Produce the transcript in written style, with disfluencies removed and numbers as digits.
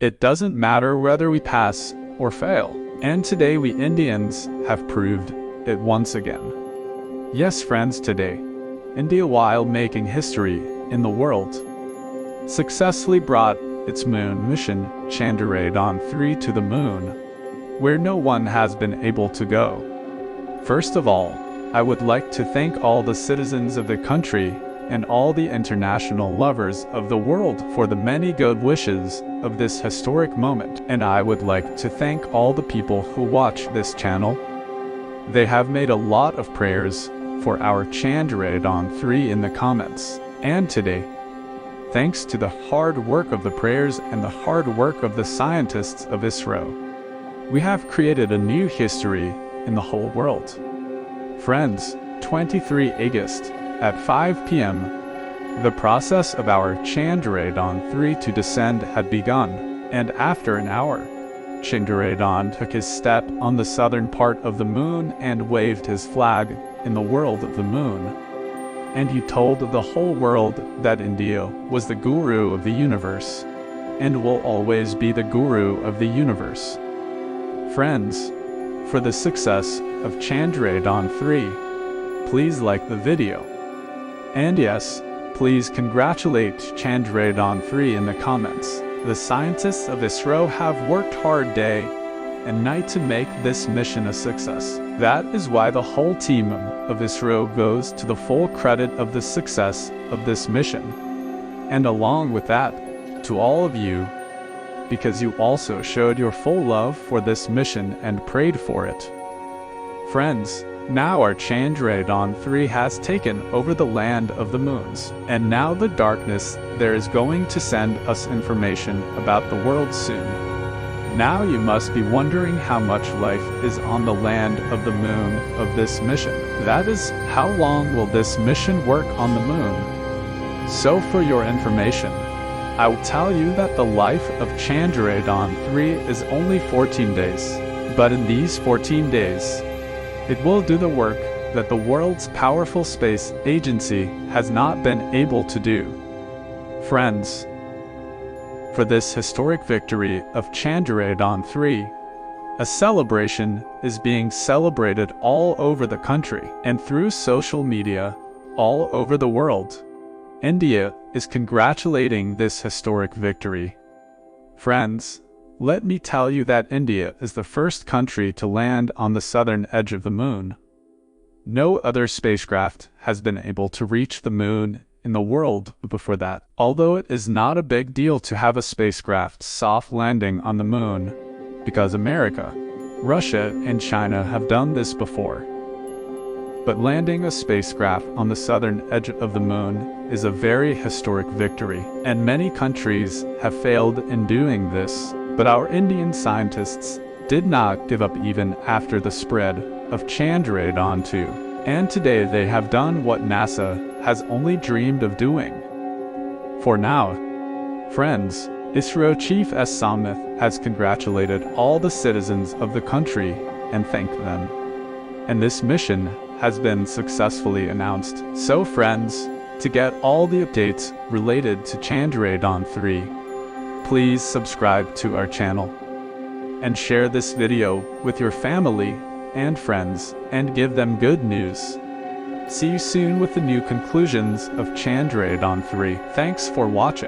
It doesn't matter whether we pass or fail. And today we Indians have proved it once again. Yes, friends, today, India, while making history in the world, successfully brought its moon mission Chandrayaan-3 to the moon, where no one has been able to go. First of all, I would like to thank all the citizens of the country and all the international lovers of the world for the many good wishes of this historic moment. And I would like to thank all the people who watch this channel. They have made a lot of prayers for our Chandrayaan-3 in the comments. And today, thanks to the hard work of the prayers and the hard work of the scientists of ISRO, we have created a new history in the whole world. Friends, 23 August at 5 p.m., the process of our Chandrayaan-3 to descend had begun, and after an hour, Chandrayaan took his step on the southern part of the moon and waved his flag in the world of the moon. And he told the whole world that India was the guru of the universe, and will always be the guru of the universe. Friends, for the success of Chandrayaan-3, please like the video. And yes, please congratulate Chandrayaan-3 in the comments. The scientists of ISRO have worked hard day and night to make this mission a success. That is why the whole team of ISRO goes to the full credit of the success of this mission. And along with that, to all of you, because you also showed your full love for this mission and prayed for it. Friends, now our Chandrayaan-3 has taken over the land of the moons, and now the darkness there is going to send us information about the world soon. Now you must be wondering how much life is on the land of the moon of this mission. That is, how long will this mission work on the moon? So for your information, I will tell you that the life of Chandrayaan-3 is only 14 days. But in these 14 days, it will do the work that the world's powerful space agency has not been able to do. Friends, for this historic victory of Chandrayaan-3, a celebration is being celebrated all over the country and through social media all over the world. India is congratulating this historic victory. Friends, let me tell you that India is the first country to land on the southern edge of the moon. No other spacecraft has been able to reach the moon in the world before that. Although it is not a big deal to have a spacecraft soft landing on the moon, because America, Russia, and China have done this before. But landing a spacecraft on the southern edge of the moon is a very historic victory, and many countries have failed in doing this. But our Indian scientists did not give up even after the spread of Chandrayaan-2, and today they have done what NASA has only dreamed of doing. For now, friends, ISRO Chief S. Samnath has congratulated all the citizens of the country and thanked them. And this mission has been successfully announced. So friends, to get all the updates related to Chandrayaan-3, please subscribe to our channel and share this video with your family and friends and give them good news. See you soon with the new conclusions of Chandrayaan-3. Thanks for watching.